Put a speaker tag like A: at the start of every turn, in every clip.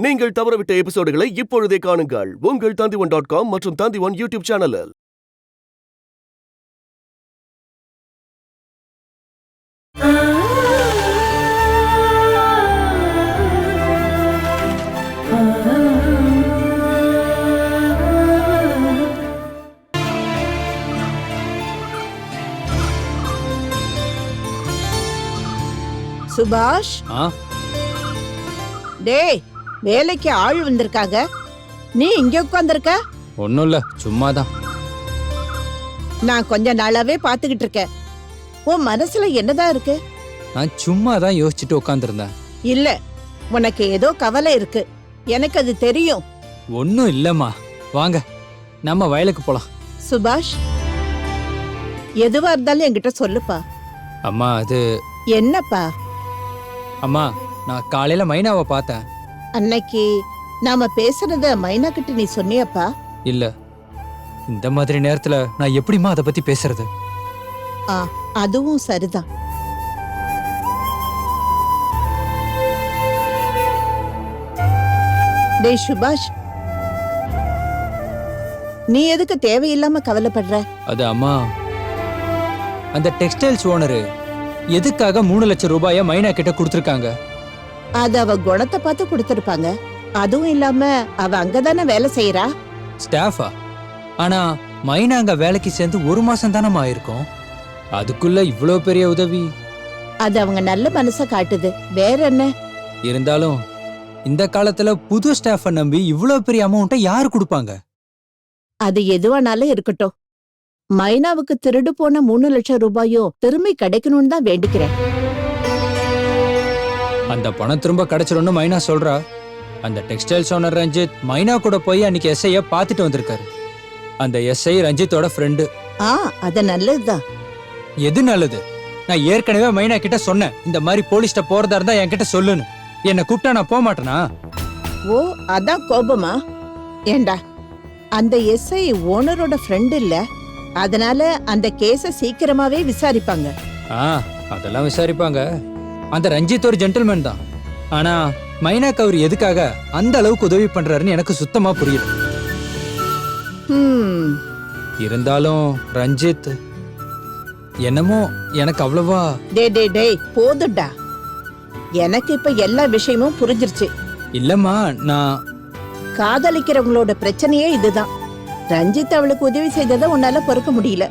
A: நீங்கள் தவறவிட்ட எபிசோடுகளை இப்பொழுதே காணுங்கள் உங்கள் Tandivan.com மற்றும் Tandivan யூடியூப் சேனலில்.
B: சுபாஷ், டேய், வேலைக்கு ஆள் வந்திருக்காங்க. நீ இங்க உட்கார்ந்திருக்க?
C: ஒண்ணும் இல்ல, சும்மாதான்.
B: நான் கொஞ்ச நாளாவே பாத்துக்கிட்டு இருக்கேன். உன் மனசுல என்னதான் இருக்கு?
C: நான் சும்மா தான் யோசிச்சுட்டு உட்காந்துருந்தேன்.
B: இல்ல, உனக்கு ஏதோ கவலை இருக்கு. எனக்கு அது தெரியும்.
C: ஒன்னும் இல்லம்மா, வாங்க நம்ம வயலுக்கு போலாம்.
B: சுபாஷ், எதுவா இருந்தாலும் என்கிட்ட சொல்லுப்பா.
C: அம்மா, அது
B: என்னப்பா?
C: அம்மா, நான் காலையில மைனாவை பார்த்தேன்.
B: அன்னைக்கு நாம பேசுறத மைனா கிட்ட நீ சொன்னியப்பா?
C: இல்ல, இந்த மாதிரி நேரத்துல நான் எப்படிம்மா அதை பத்தி பேசுறது?
B: அதுவும் சரிதான். டேய் சுபாஷ், நீ எதுக்கு தேவையில்லாம கவலைப்படுற?
C: அது அம்மா, அந்த டெக்ஸ்டைல்ஸ் ஓனரு எதுக்காக 3 லட்சம் ரூபாய மைனா கிட்ட கொடுத்திருக்காங்க?
B: அது அவ குணத்தை பார்த்து கொடுத்திருப்பாங்க. அதுவும் இல்லாம அவ அங்கதானே வேலை செய்யறா.
C: ஸ்டாஃபா? ஆனா மைனா அங்க வேலைக்கு சேர்ந்து 1 மாசம் தானமா ஆயிருக்கும். அதுக்குள்ள இவ்ளோ பெரிய உதவி.
B: அது அவங்க நல்ல மனச காட்டுது, வேற என்ன?
C: இருந்தாலும் இந்த காலத்துல புது ஸ்டாஃப நம்பி இவ்ளோ பெரிய அமௌண்ட்டை யாரு கொடுப்பாங்க?
B: அது எதுவானாலும் இருக்கட்டும். மைனாவுக்கு திருடு போன 3 லட்சம் ரூபாயும் திரும்பி கிடைக்கணும்னு தான் வேண்டிக்கிறேன்.
C: அந்த பணம் திரும்ப கிடைச்சிரும்னு மைனா சொல்றா. அந்த டெக்ஸ்டைல்ஸ் ஓனர் ரஞ்சித் மைனா கூட போய் அன்னைக்கு எஸ்ஐய பாத்துட்டு வந்திருக்காரு. அந்த எஸ்ஐ ரஞ்சித்தோட ஃப்ரெண்டு.
B: அது நல்லதுதான்.
C: எது நல்லது? நான் ஏற்கனவே மைனா கிட்ட சொன்னேன், இந்த மாதிரி போலீஸ்ட போறதா இருந்தா என்கிட்ட சொல்லுன்னு. என்ன கூப்பிட்டா நான் போக மாட்டேனா?
B: ஓ, அதான் கோபமா? ஏண்டா, அந்த எஸ்ஐ ஓனரோட ஃப்ரெண்ட் இல்ல, அதனால அந்த கேஸ சீக்கிரமாவே விசாரிப்பாங்க.
C: அதெல்லாம் விசாரிப்பாங்க. அந்த ரஞ்சித் ஒரு ஜென்டில்மேன் தான். ஆனா மைனாக்கு அவர் எதுக்காக அந்த அளவுக்கு உதவி பண்றாருன்னு எனக்கு சுத்தமா புரியல. இருந்தாலும் ரஞ்சித் என்னமோ எனக்கு அவ்வளவா.
B: டேய் போதுடா, எனக்கு இப்ப எல்லா விஷயமும் புரிஞ்சிருச்சு.
C: இல்லம்மா, நான்
B: காதலிக்கிறவங்களோட பிரச்சனையே இதுதான். ரஞ்சித் அவளுக்கு உதவி செய்ததை உன்னால பொறுக்க முடியல.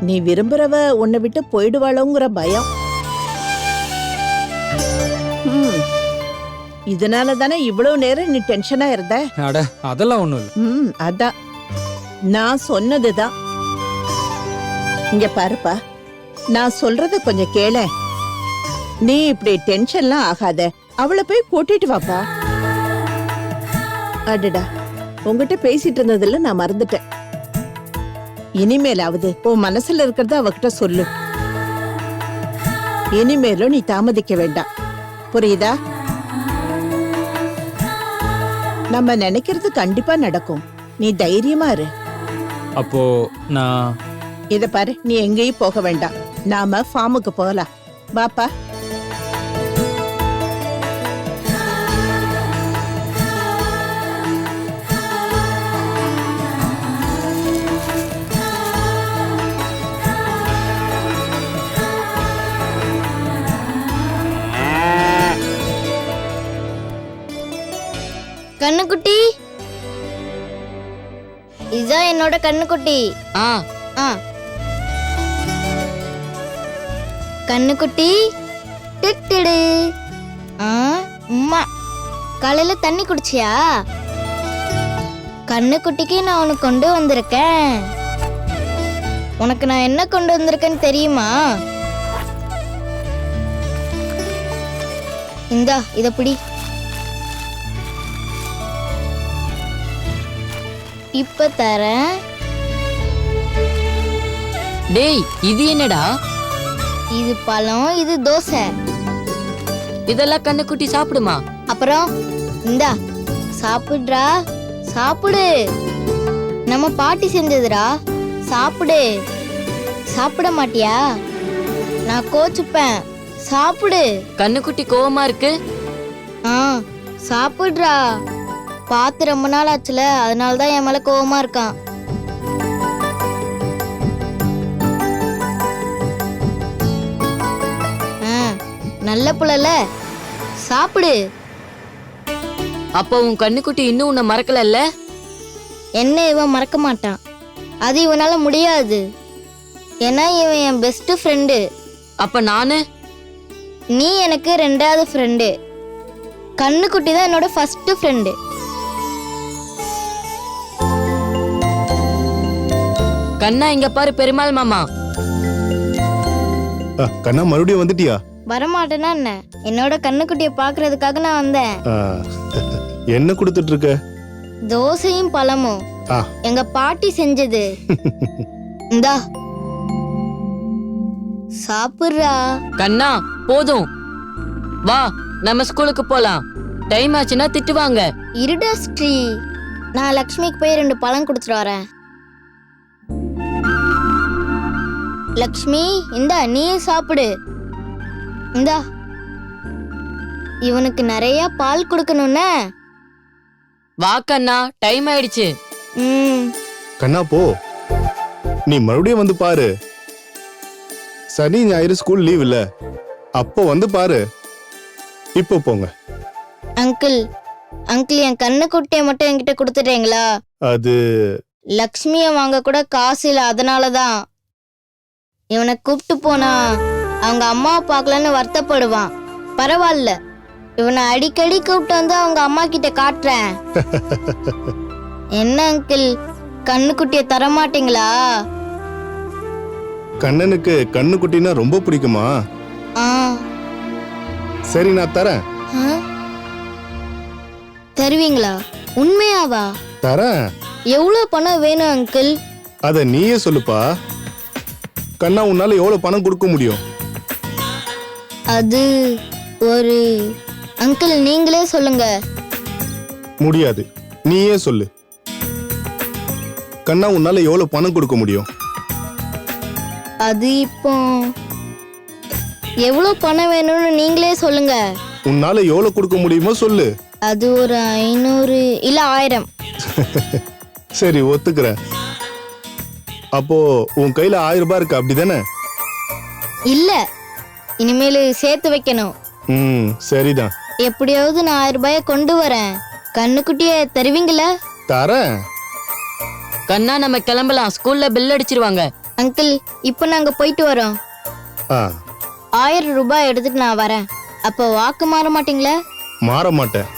B: நீ விரும்புறவ உன்னை விட்டு போயிடுவாளோங்கிற பயம். இதனால தானே இவ்வளவு நேரம் நீ டென்ஷனா இருந்த?
C: அதெல்லாம் ஒண்ணும் இல்ல.
B: அதான் நான் சொன்னதுதான். இங்க பாருப்பா, நான் சொல்றத கொஞ்சம் கேள. நீ இப்படி டென்ஷன்லாம் ஆகாத. அவளை போய் கூட்டிட்டு வாப்பா. அடடா, உங்ககிட்ட பேசிட்டு இருந்ததுல நான் மறந்துட்டேன். இனிமேலாவது உன் மனசுல இருக்கிறத அவகிட்ட சொல்லு. இனிமேலும் நீ தாமதிக்க வேண்டாம், புரியுதா? நம்ம நினைக்கிறது கண்டிப்பா நடக்கும். நீ தைரியமா இரு.
C: அப்போ நான்
B: இத பாரு, நீ எங்கேயும் போக வேண்டாம். நாம ஃபார்முக்கு போகலாம். பாப்பா.
D: கண்ணுக்குட்டி, இதுதான் என்னோட கண்ணுக்குட்டி. கண்ணுக்குட்டி, டிட்டிடு. அம்மா, காலையில தண்ணி குடிச்சியா? கண்ணுக்குட்டிக்கு நான் உனக்கு கொண்டு வந்திருக்கேன். உனக்கு நான் என்ன கொண்டு வந்திருக்கேன்னு தெரியுமா? இந்தா, இத பிடி. இப்ப தரேன்.
E: டேய், இது என்னடா?
D: இது பழம், இது தோசை.
E: இதெல்லாம் கண்ணுக்குட்டி சாப்பிடுமா?
D: அப்புறம் இந்தா சாப்பிடுறா, சாப்பிடு. நம்ம பாட்டி செஞ்சதுடா, சாப்பிடு. சாப்பிட மாட்டியா? நான் கோச்சுப்பேன். சாப்பிடு.
E: கண்ணுக்குட்டி கோவமா இருக்கு.
D: ஆ சாப்பிடுறா. பார்த்து ரொம்ப நாள் ஆச்சுல, அதனால தான் என் மேல கோவமா இருக்கான். நல்ல புள்ளல, சாப்பிடு.
E: அப்போ உன் கண்ணுக்குட்டி இன்னும் உன்னை மறக்கலல்ல?
D: என்ன இவன் மறக்க மாட்டான், அது இவனால முடியாது. ஏன்னா இவன் என் பெஸ்ட் ஃப்ரெண்டு.
E: அப்ப நானு?
D: நீ எனக்கு 2வது ஃப்ரெண்டு. கண்ணுக்குட்டி தான் என்னோட ஃபர்ஸ்ட் ஃப்ரெண்டு.
E: கண்ணா இங்க பாரு பெருமாள் மாமா.
F: கண்ணா மறுபடியும் வந்துட்டியா?
D: வரமாட்டேன்னா என்ன, என்னோட கண்ணுக்குட்டியை பாக்குறதுக்காக நான் வந்தேன்.
F: என்ன கொடுத்துட்டு இருக்க?
D: தோசையும் பழமும்
F: ஆ.
D: எங்க பாட்டி செஞ்சது. இந்தா சாப்பிடுறா.
E: கண்ணா போதும், வா நம்ம ஸ்கூலுக்கு போலாம். டைம் ஆச்சுன்னா திட்டுவாங்க.
D: இருடா ஸ்ரீ, நான் லக்ஷ்மிக்கு போய் 2 பழம் கொடுத்துட்டு வரேன். லக்ஷ்மி இந்தா நீ சாப்பிடு. இந்தா, இவனுக்கு நிறைய பால் கொடுக்கணும்னு.
E: வா கண்ணா, டைம் ஆயிடுச்சு.
F: கண்ணா போ, நீ மறுபடியும் வந்து பாரு. சனி ஞாயிறு ஸ்கூல் லீவ் இல்ல, அப்போ வந்து பாரு. இப்போ போங்க.
D: அங்கிள் அங்கிள் என் கண்ணுக்குட்டியை மட்டும் என்கிட்ட கொடுத்துட்டீங்களா?
F: அது
D: லக்ஷ்மியை வாங்க கூட காசு இல்ல, அதனாலதான். இவனை கூப்பிட்டு போனா அவங்க அம்மாவை பார்க்கலன்னு வருத்தப்படுவான். பரவாயில்ல, இவனை அடிக்கடி கூப்பிட்டு வந்து அவங்க அம்மா கிட்ட காட்டுறேன். என்ன அங்கிள், கண்ணுக்குட்டிய தர மாட்டீங்களா?
F: கண்ணனுக்கு கண்ணுக்குட்டினா ரொம்ப பிடிக்குமா?
D: ஆ.
F: சரி நான் தரேன்.
D: ஆ? தருவீங்களா? உண்மையாவா?
F: தரேன்.
D: எவ்வளவு பணம் வேணும் அங்கிள்?
F: அத நீயே சொல்லுப்பா. கண்ணா உன்னால எவ்வளவு பணம் கொடுக்க முடியும்?
D: அது ஒரு அங்கிள் நீங்களே சொல்லுங்க.
F: முடியாது, நீயே சொல்லு. கண்ணா உன்னால எவ்வளவு பணம் கொடுக்க முடியும்?
D: அது இப்போ எவ்வளவு பணம் வேணும்னு நீங்களே சொல்லுங்க.
F: உன்னால எவ்வளவு கொடுக்க முடியுமோ சொல்லு.
D: அது ஒரு 500 இல்ல 1000.
F: சரி ஒத்துக்கிறேன். அப்போ உன் கையில 1000 ரூபாய் இருக்கு, அப்படிதானே?
D: இல்ல, இனிமேல் சேர்த்து வைக்கணும்.
F: சரிதான்.
D: எப்படியாவது நான் 1000 ரூபாய கொண்டு வரேன். கண்ணுக்குட்டிய தருவீங்களா?
F: தரேன்.
E: கண்ணா நம்ம கிளம்பலாம், ஸ்கூல்ல பெல் அடிச்சிருவாங்க.
D: அங்கிள் இப்போ நாங்க போயிட்டு வரோம். 1000 ரூபாய் எடுத்துட்டு நான் வரேன். அப்போ வாக்கு மாற மாட்டீங்களா?
F: மாற மாட்டேன்.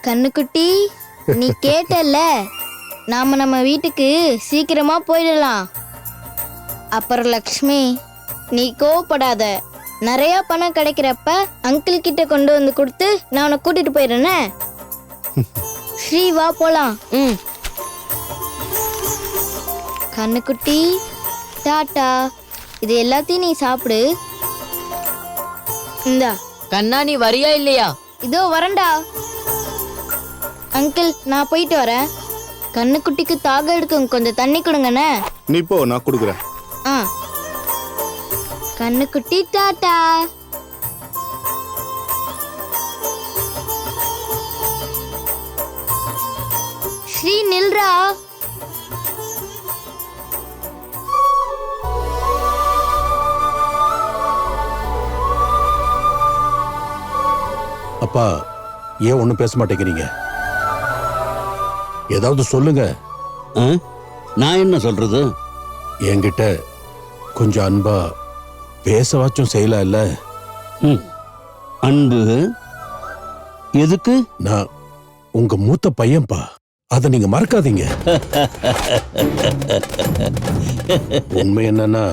D: கண்ணுக்குட்டி, நீ கேட்டல்ல, நாம நம்ம வீட்டுக்கு சீக்கிரமா போயிடலாம். அப்புறம் லக்ஷ்மி, நீ கோவப்படாத. நிறைய பணம் கிடைக்கிறப்ப அங்கிள் கிட்ட கொண்டு வந்து கொடுத்து நான் உன்னை கூட்டிட்டு போயிடுறேனே. ஸ்ரீ வா போலாம். கண்ணுக்குட்டி டாட்டா. இது எல்லாத்தையும் நீ சாப்பிடு. இந்தா.
E: கண்ணா நீ வரியா இல்லையா?
D: இதோ வரேன்டா. அங்கிள் நான் போயிட்டு வரேன். கண்ணுக்குட்டிக்கு தாக எடுக்கும், கொஞ்சம் தண்ணி கொடுங்கண்ணே.
F: நீ போ, நான் கொடுக்குறேன்.
D: ஆ. கண்ணுக்குட்டி டாட்டா. ஸ்ரீ நில்றா.
G: அப்பா, ஏன் ஒண்ணும் பேச மாட்டேங்கிறீங்க? ஏதாவது சொல்லுங்க.
H: நான் என்ன சொல்றது?
G: என்கிட்ட கொஞ்சம் அன்பா பேசவாச்சும் செய்யலாம் இல்ல?
H: அன்பு எதுக்கு?
G: நான் உங்க மூத்த பையன்பா, அத நீங்க மறக்காதீங்க. உண்மை என்னன்னா,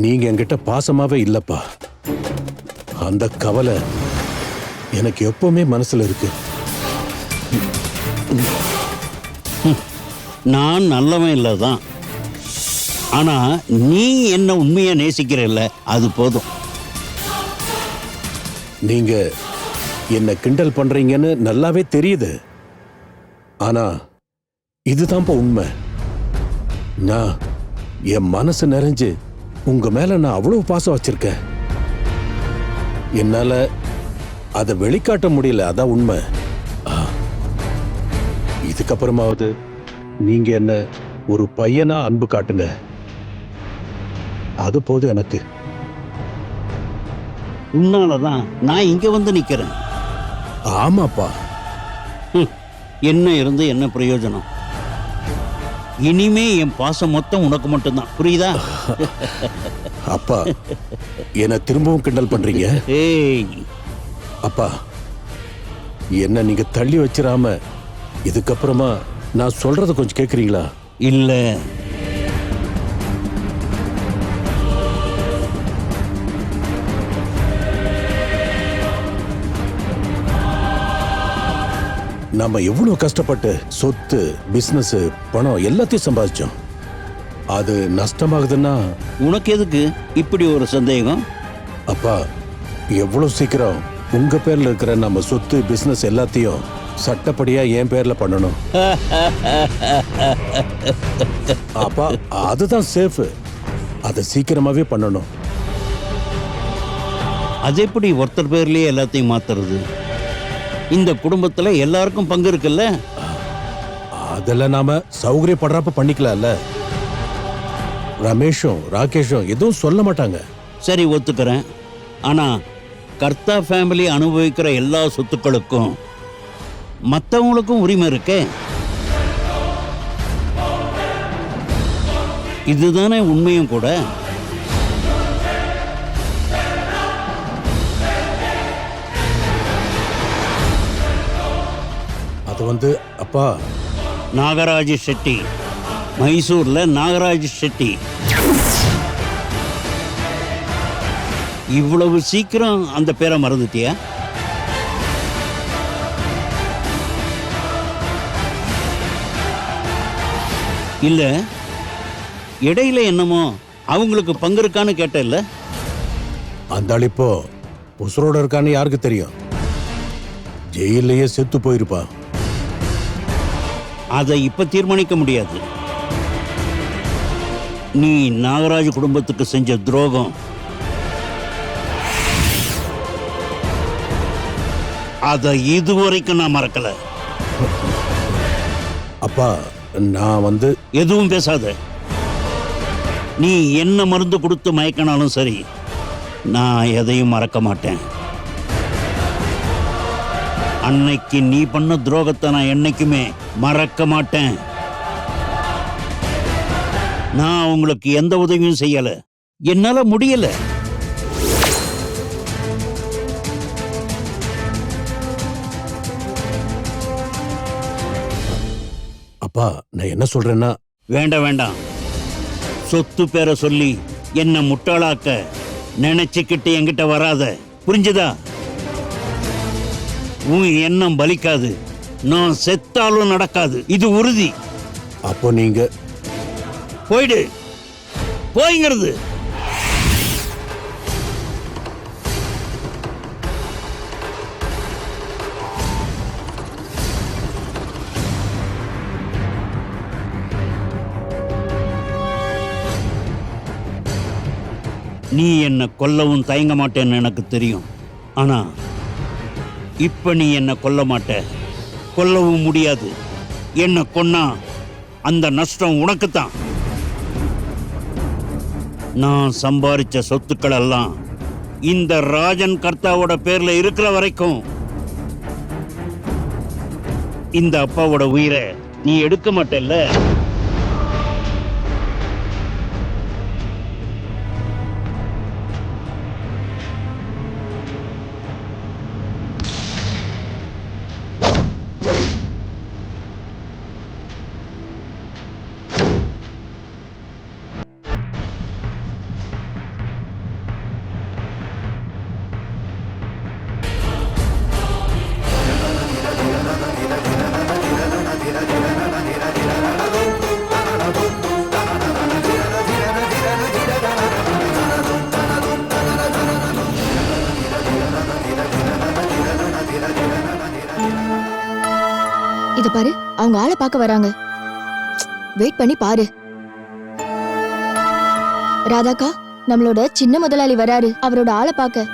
G: நீங்க என்கிட்ட பாசமாவே இல்லப்பா. அந்த கவலை எனக்கு எப்பவுமே மனசுல இருக்கு.
H: நான் நல்லவன் இல்லதான், ஆனா நீ என்ன உண்மையா நேசிக்கிறல்ல, அது போதும்.
G: நீங்க என்ன கிண்டல் பண்றீங்கன்னு நல்லாவே தெரியுது. ஆனா இதுதான்ப்பா உண்மை. நான் என் மனசு நிறைஞ்சு உங்க மேல நான் அவ்வளவு பாசம் வச்சிருக்கேன். என்னால அதை வெளிக்காட்ட முடியல, அதான் உண்மை. ஆ, இதுக்கப்புறமாவது நீங்க என்ன ஒரு பையனா அன்பு காட்டுங்க, அது போதும் எனக்கு.
H: உன்னாலதான் நான் இங்க வந்து நிக்கிறேன்.
G: ஆமாப்பா.
H: என்ன இருந்து என்ன பிரயோஜனம்? இனிமே என் பாசம் மொத்தம் உனக்கு மட்டும்தான், புரியுதா?
G: அப்பா, என்ன திரும்பவும் கிண்டல் பண்றீங்க?
H: ஏய்,
G: அப்பா, என்ன நீங்க தள்ளி வச்சிராம இதுக்கப்புறமா நான் சொல்றத கொஞ்சம் கேக்குறீங்களா?
H: இல்ல,
G: நம்ம எவ்வளவு கஷ்டப்பட்டு சொத்து, பிசினஸ், பணம் எல்லாத்தையும் சம்பாதிச்சோம். அது நஷ்டமாகுதுன்னா
H: உனக்கு எதுக்கு இப்படி ஒரு சந்தேகம்?
G: அப்பா, எவ்வளவு சீக்கிரம் உங்க பேர்ல இருக்கிற நம்ம சொத்து, பிசினஸ் எல்லாத்தையும் சட்டப்படியா என் பேர்ல பண்ணணும். அப்பா, அதுதான் சேஃப். அதை சீக்கிரமாவே பண்ணணும்.
H: அது எப்படி ஒருத்தர் பேர்லயே எல்லாத்தையும் மாத்துறது? இந்த குடும்பத்துல எல்லாருக்கும் பங்கு இருக்குல்ல?
G: அதெல்லாம் நாம சௌகரியப்படுறப்ப பண்ணிக்கலாம்ல. ரமேஷும் ராகேஷும் எதுவும் சொல்ல மாட்டாங்க.
H: சரி, ஒத்துக்கிறேன். ஆனா கர்த்தா ஃபேமிலி அனுபவிக்கிற எல்லா சொத்துக்களுக்கும் மற்றவங்களுக்கும் உரிமை இருக்கே. இதுதானே உண்மையும் கூட.
G: அது அப்பா,
H: நாகராஜ் ஷெட்டி, மைசூர்ல நாகராஜ் ஷெட்டி. இவ்வளவு சீக்கிரம் அந்த பேரை மறந்துட்டியா? இல்ல இடையில என்னமோ அவங்களுக்கு பங்கு இருக்கான்னு கேட்டல்ல?
G: அந்த ஆள் இப்போ உசுரோட இருக்கான்னு யாருக்கு தெரியும்? ஜெயிலையே செத்து போயிருப்பா.
H: அதை இப்ப தீர்மானிக்க முடியாது. நீ நாகராஜ் குடும்பத்துக்கு செஞ்ச துரோகம் அதை இதுவரைக்கும் நான் மறக்கல.
G: அப்பா, நான்
H: எதுவும் பேசாத. நீ என்ன மருந்து கொடுத்து மயக்கினாலும் சரி, நான் எதையும் மறக்க மாட்டேன். அன்னைக்கு நீ பண்ண துரோகத்தை நான் என்னைக்குமே மறக்க மாட்டேன். நான் உங்களுக்கு எந்த உதவியும் செய்யல, என்னால முடியல.
G: அப்பா, நான் என்ன சொல்றேன்னா,
H: வேண்டாம் வேண்டாம். சொத்து பேரை சொல்லி என்ன முட்டாளாக்க நினைச்சுக்கிட்டு என்கிட்ட வராத, புரிஞ்சுதா? உன் எண்ணம் பலிக்காது. நான் செத்தாலும் நடக்காது, இது உறுதி.
G: அப்போ நீங்க
H: போயிடு, போய்ங்கிறது. நீ என்ன கொல்லவும் தயங்க மாட்டேன்னு எனக்கு தெரியும். ஆனா இப்ப நீ என்ன கொல்ல மாட்ட, கொல்லவும் முடியாது. என்ன கொன்னா அந்த நஷ்டம் உனக்குத்தான். நான் சம்பாதிச்ச சொத்துக்கள் எல்லாம் இந்த ராஜன் கர்த்தாவோட பேர்ல இருக்கிற வரைக்கும் இந்த அப்பாவோட உயிரை நீ எடுக்க மாட்டல்ல?
I: இத பாரு, அவங்க ஆளை பார்க்க வராங்க. வெயிட் பண்ணி பாரு. ராதாக்கா, நம்மளோட சின்ன முதலாளி வராரு, அவரோட ஆளை பார்க்க.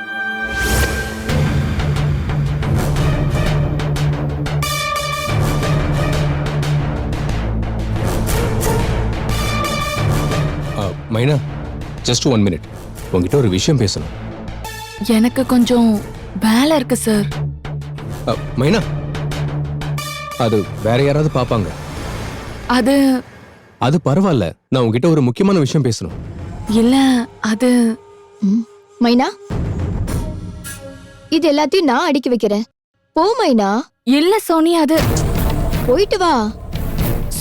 J: மைனா ஜஸ்ட் 1 மினிட், உங்ககிட்ட ஒரு விஷயம் பேசணும்.
K: எனக்கு கொஞ்சம் வேலை இருக்கு சார்.
J: மைனா, அது வேற யாராவது பாப்பாங்க.
K: அது
J: அது பரவாயில்ல, நான் உங்ககிட்ட ஒரு முக்கியமான விஷயம் பேசணும்.
K: இல்ல, அது
I: மைனா, இது எல்லாத்தையும் நான் அடுக்கி வைக்கிறேன். போ மைனா.
K: இல்ல சோனி, அது
I: போயிட்டு வா.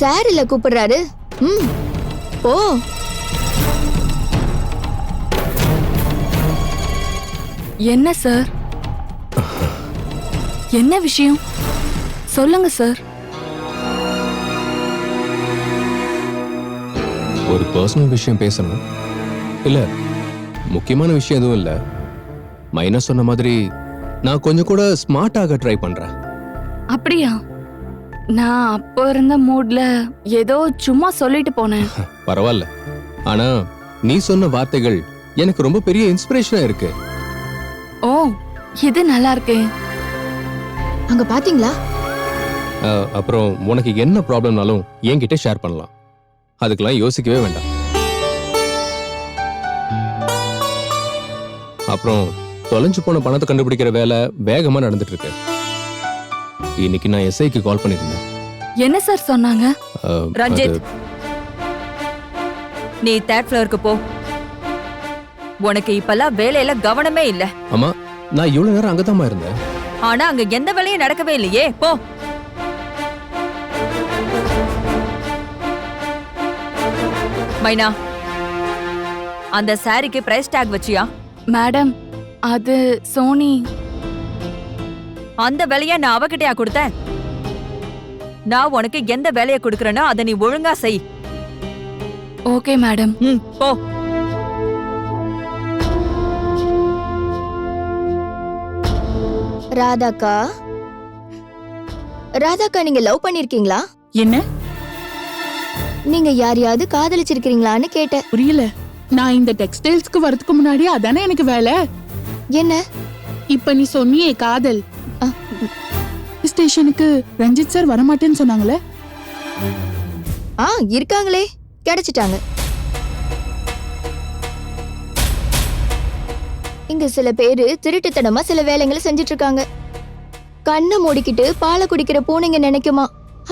I: சார் இல்ல கூப்பிடுறாரு. போ.
K: என்ன சார்? என்ன விஷயம் சொல்லுங்க சார்.
J: ஒரு பர்சனல் விஷயம் பேசணும். இல்ல, முக்கியமான விஷயம் எதுவும் இல்ல. மைனா சொன்ன மாதிரி நான் கொஞ்சம் கூட ஸ்மார்ட் ஆக ட்ரை பண்றேன்.
K: அப்படியா? நான் அப்போ இருந்த மூட்ல ஏதோ சும்மா சொல்லிட்டு போனேன்.
J: பரவாயில்ல, ஆனா நீ சொன்ன வார்த்தைகள் எனக்கு ரொம்ப பெரிய இன்ஸ்பிரேஷனா இருக்கு.
K: ஓ, இது நல்லா இருக்கே.
I: அங்க பாத்தீங்களா?
J: அப்புறம் உனக்கு என்ன ப்ராப்ளம்னாலும் என்கிட்ட ஷேர் பண்ணலாம். அதுக்கெல்லாம் யோசிக்கவே வேண்டாம். அப்புறம் தொலைஞ்சு போன பணத்தை கண்டுபிடிக்கிற வேலை வேகமா நடந்துட்டு இருக்கு. இன்னைக்கு நான் எஸ்ஐக்கு கால் பண்ணிருந்தேன்.
K: என்ன சார் சொன்னாங்க?
L: ரஞ்சித், நீ 3rd ஃப்ளோருக்கு போ. உனக்கு இப்பெல்லாம் வேலையில கவனமே இல்ல.
J: ஆமா, நான் இவ்வளவு நேரம் அங்கதாம்மா இருந்தேன்.
L: ஆனா அங்க எந்த வேலையும் நடக்கவே இல்லையே. போ. மைனா, அந்த சாரிக்கு பிரைஸ் டாக் வச்சியா?
K: மேடம், அது சோனி.
L: அந்த வேலைய நான் அவகிட்டயா கொடுத்தேன்? நான் உனக்கு எந்த வேலையை கொடுக்கறேனோ அதை நீ ஒழுங்கா செய்.
K: Okay madam.
L: போ.
I: ராதாக்கா, ராதாக்கா, நீங்க லவ் பண்ணிருக்கீங்களா?
B: என்ன?
I: நீங்க யாரையாவது காதலிச்சிருக்கீங்களான்னு கேட்டேன்.
B: புரியல. நான் இந்த டெக்ஸ்டைல்ஸ்க்கு வரதுக்கு முன்னாடி அதானே எனக்கு வேலை.
I: என்ன
B: இப்ப நீ சொன்னியே காதல், ஸ்டேஷனுக்கு ரஞ்சித் சார் வரமாட்டேன்னு சொன்னாங்களே.
I: இருக்காங்களே, கிடைச்சிட்டாங்க. இங்க சில பேரு திருட்டுத்தனமா சில வேலைங்களை செஞ்சிட்டு இருக்காங்க. கண்ணை மூடிக்கிட்டு பாலை குடிக்கிற பூனைங்க நினைக்குமா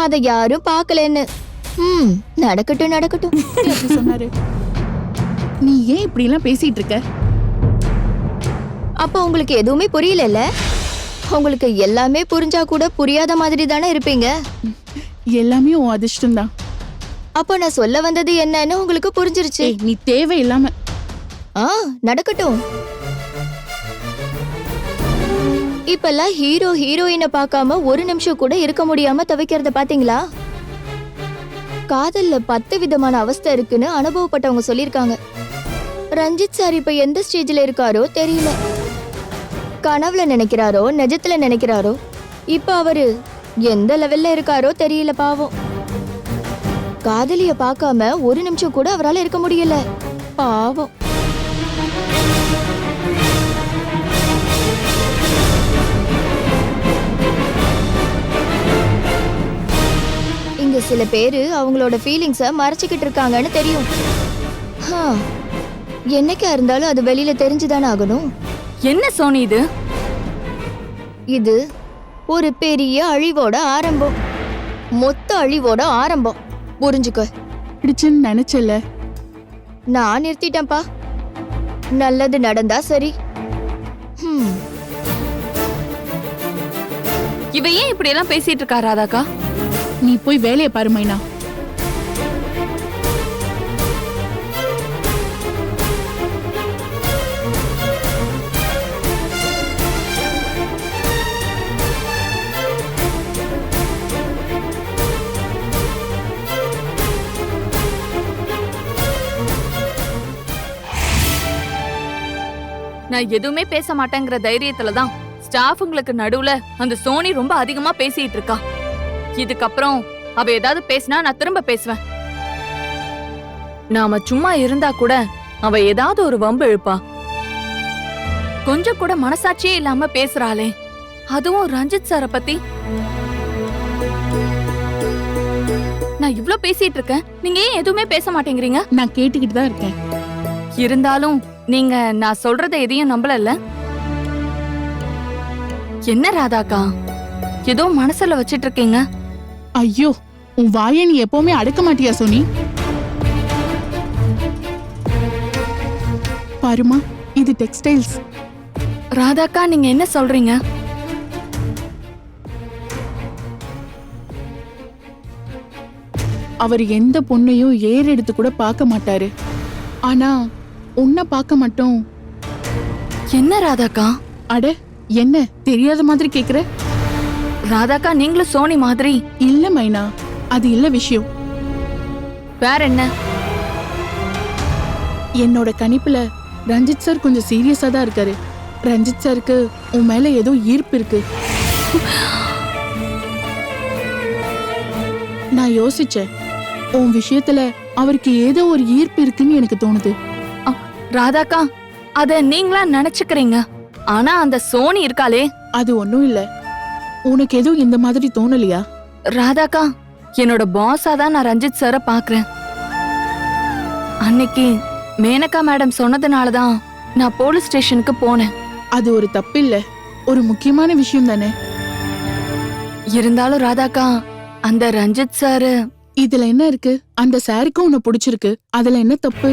I: அதை யாரும் பார்க்கலன்னு. நடக்கட்டும் நடக்கட்டும்.
B: சொன்னாரு. நீ ஏன் இப்படி எல்லாம் பேசிட்டு இருக்க?
I: அப்ப உங்களுக்கு எதுவுமே புரியல? உங்களுக்கு எல்லாமே புரிஞ்சா கூட புரியாத மாதிரி தானே இருப்பீங்க.
B: எல்லாமே உன் அதிர்ஷ்டம் தான்.
I: அப்போ நான் சொல்ல வந்தது என்னன்னு உங்களுக்கு புரிஞ்சிருச்சு.
B: நீ தேவையில்லாம.
I: நடக்கட்டும். இப்பெல்லாம் ஹீரோ ஹீரோயினை பார்க்காம ஒரு நிமிஷம் கூட இருக்க முடியாம தவிக்கிறத பாத்தீங்களா? காதல்ல 10 விதமான அவஸ்தை இருக்குன்னு அனுபவப்பட்டவங்க சொல்லிருக்காங்க. ரஞ்சித் சார் இப்ப எந்த ஸ்டேஜ்ல இருக்காரோ தெரியல. கனவுல நினைக்கிறாரோ நிஜத்துல நினைக்கிறாரோ, இப்ப அவரு எந்த லெவல்ல இருக்காரோ தெரியல. பாவம், காதலிய பார்க்காம ஒரு நிமிஷம் கூட அவரால் இருக்க முடியல. பாவம். இங்க சில பேரு அவங்களோட ஃபீலிங்ஸ மறைச்சுக்கிட்டு இருக்காங்கன்னு தெரியும். என்னைக்கா இருந்தாலும் அது வெளியில தெரிஞ்சுதானே ஆகணும்.
K: என்ன சோனி இது?
I: இது ஒரு பெரிய அழிவோட ஆரம்பம். மொத்த அழிவோட ஆரம்பம். புரிஞ்சுக்க.
B: பிடிச்சுன்னு நினைச்சல.
I: நான் நிறுத்திட்டேன்ப்பா. நல்லது நடந்தா சரி.
K: இவ ஏன் இப்படி எல்லாம் பேசிட்டு இருக்கா ராதாக்கா?
B: நீ போய் வேலையை பாரு மைனா.
K: நான் எதுவுமே பேச மாட்டேங்கிற தைரியத்துலதான் ஸ்டாஃபுங்களுக்கு நடுவுல அந்த சோனி ரொம்ப அதிகமா பேசிட்டு இருக்கா. இதுக்கப்புறம் அவ ஏதாவது பேசினா நான் திரும்ப பேசுவேன். நாம சும்மா இருந்தா கூட அவ ஏதாவது ஒரு வம்பு இழுப்பா. கொஞ்சம் கூட மனசாட்சியே இல்லாம பேசுறாளே, அதுவும் ரஞ்சித் சார பத்தி. நான் இவ்ளோ பேசிட்டு இருக்கேன், நீங்க ஏன் எதுவுமே பேச மாட்டேங்கிறீங்க?
B: நான் கேட்டுக்கிட்டு தான் இருக்கேன்.
K: இருந்தாலும் நீங்க நான் சொல்றத எதையும் நம்பலல்ல? என்ன ராதாக்கா, ஏதோ மனசுல வச்சிட்டு இருக்கீங்க?
M: ஐயோ, உன் வாயை நீ எப்பவுமே அடக்க மாட்டியா சோனி? பாருமா, இது டெக்ஸ்டைல்ஸ்.
K: ராதாக்கா, நீங்க என்ன சொல்றீங்க?
M: அவர் எந்த பொண்ணையும் ஏறு எடுத்து கூட பார்க்க மாட்டாரு. ஆனா உன்னை பார்க்க மட்டும்.
K: என்ன ராதாக்கா?
M: அட, என்ன தெரியாத மாதிரி கேக்குற?
K: ராதாக்கா, நீங்களும் சோனி மாதிரி.
M: இல்ல மைனா, அது இல்ல விஷயம்.
K: வேற என்ன?
M: என்னோட கணிப்புல ரஞ்சித் சார் கொஞ்சம் சீரியஸா தான் இருக்காரு. ரஞ்சித் சாருக்கு உன் மேல ஏதோ ஈர்ப்பு இருக்கு. நான் யோசிச்சேன், உன் விஷயத்துல அவருக்கு ஏதோ ஒரு ஈர்ப்பு இருக்குன்னு எனக்கு தோணுது.
K: ராதாக்கா, அத நீங்களா நினைச்சுக்கிறீங்க. ஆனா அந்த சோனி இருக்காளே,
M: அது ஒண்ணும் இல்ல. உனக்கு எதுவும் இந்த மாதிரி தோணலையா?
K: ராதாக்கா, என்னோட பாஸா தான் நான் ரஞ்சித் சார பாக்குறேன். அன்னைக்கு மேனகா மேடம் சொன்னதுனாலதான் நான் போலீஸ் ஸ்டேஷனுக்கு போனேன்.
M: அது ஒரு தப்பு இல்ல, ஒரு முக்கியமான விஷயம் தானே.
K: இருந்தாலும் ராதாக்கா, அந்த ரஞ்சித் சாரு.
M: இதுல என்ன இருக்கு? அந்த சாருக்கு உன்னை பிடிச்சிருக்கு, அதுல என்ன தப்பு?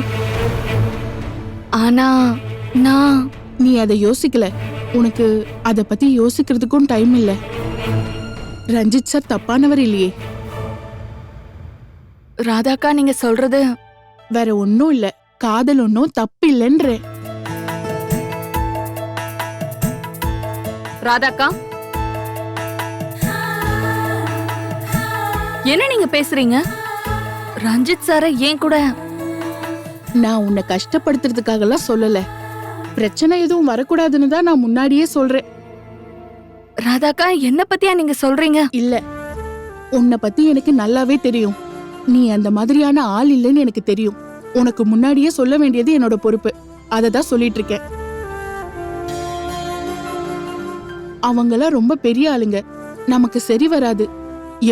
K: ஆனா
M: நீ அதை யோசிக்கல. உனக்கு அத பத்தி யோசிக்கிறதுக்கும் டைம் இல்ல. ரஞ்சித் சார் தப்பானவர் இல்லையே.
K: ராதாக்கா, நீங்க சொல்றது
M: வேற ஒன்னும் இல்ல. காதல் ஒன்னும் தப்பு இல்லைன்ற.
K: ராதாக்கா, என்ன நீங்க பேசுறீங்க? ரஞ்சித் சார ஏன் கூட?
M: நான் உன்னை கஷ்டப்படுத்துறதுக்காகலாம் சொல்லல. பிரச்சனை எதுவும் வரக்கூடாதுன்னு தான் நான் முன்னாடியே சொல்றேன்.
K: ராதாக்கா, என்ன பத்தியா நீங்க சொல்றீங்க?
M: இல்ல, உன்னை பத்தி எனக்கு நல்லாவே தெரியும். நீ அந்த மாதிரியான ஆள் இல்லைன்னு எனக்கு தெரியும். உனக்கு முன்னாடியே சொல்ல வேண்டியது என்னோட பொறுப்பு. அததான் சொல்லிட்டு இருக்கேன். அவங்களாம் ரொம்ப பெரிய ஆளுங்க, நமக்கு சரி வராது.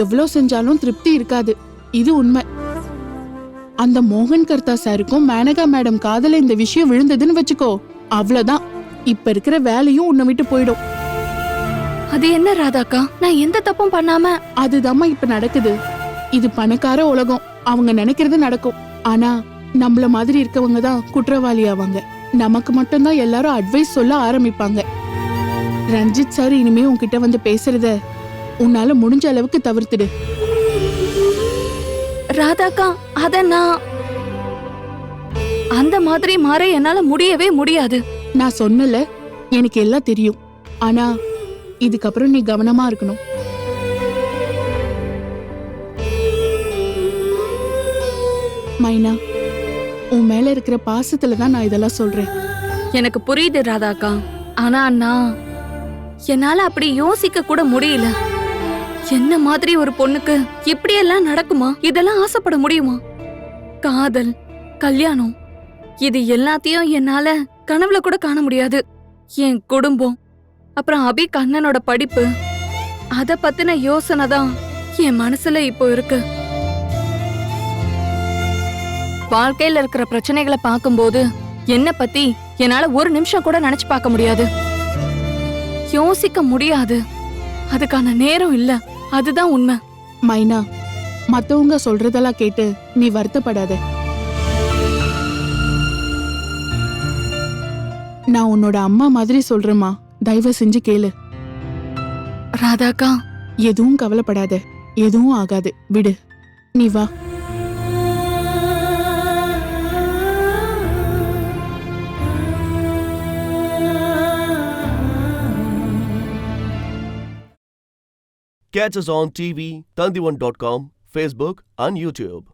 M: எவ்வளவு செஞ்சாலும் திருப்தி இருக்காது, இது உண்மை. அந்த மோகன் கர்த்தா சாருக்கும் மேனகா மேடம் காதல இந்த விஷயம் விழுந்ததுன்னு வச்சுக்கோ, அவ்வளவுதான். இப்ப இருக்கிற வேலையும் உன்னை விட்டு போயிடும்.
K: அது என்ன ராதாக்கா, நான் எந்த தப்பும் பண்ணாம.
M: அதுதாம்மா இப்ப நடக்குது. இது பணக்கார உலகம், அவங்க நினைக்கிறது நடக்கும். ஆனா நம்மள மாதிரி இருக்கவங்க தான் குற்றவாளி ஆவாங்க. நமக்கு மட்டும்தான் எல்லாரும் அட்வைஸ் சொல்ல ஆரம்பிப்பாங்க. ரஞ்சித் சார் இனிமே உன்கிட்ட வந்து பேசுறத உன்னால முடிஞ்ச அளவுக்கு தவிர்த்துடு.
K: ராதாக்கா, அத நான் அந்த மாதிரி மாற என்னால முடியவே முடியாது.
M: நான் சொன்னல, எனக்கு எல்லாம் தெரியும். ஆனா இதுக்கப்புறம் நீ கவனமா இருக்கணும். மைனா, உன் மேல இருக்கிற பாசத்துல தான் நான் இதெல்லாம் சொல்றேன்.
K: எனக்கு புரியுது ராதாக்கா. ஆனா என்னால அப்படி யோசிக்க கூட முடியல. என்ன மாதிரி ஒரு பொண்ணுக்கு இப்படி எல்லாம் நடக்குமா? இதெல்லாம் ஆசைப்பட முடியுமா? காதல், கல்யாணம், இது எல்லாத்தையும் என்னால கனவுல கூட காண முடியாது. என் குடும்பம், அப்புறம் அபி கண்ணனோட படிப்பு, அத பத்தின யோசனை தான் என் மனசுல இப்போ இருக்கு. வாழ்க்கையில இருக்கிற பிரச்சனைகளை பார்க்கும்போது என்ன பத்தி என்னால ஒரு நிமிஷம் கூட நினைச்சு பார்க்க முடியாது, யோசிக்க முடியாது. அதுக்கான நேரம் இல்ல, அதுதான் உண்மை.
M: மைனா, மத்தவங்க சொல்றதெல்லாம் கேட்டு நீ வருத்தப்படாத. நான் உன்னோட அம்மா மாதிரி சொல்றேம்மா, தயவு செஞ்சு கேளு.
K: ராதாக்கா,
M: எதுவும் கவலைப்படாத, எதுவும் ஆகாது, விடு. நீ வா.
A: Catch us on TV, Tandivan.com, Facebook and YouTube.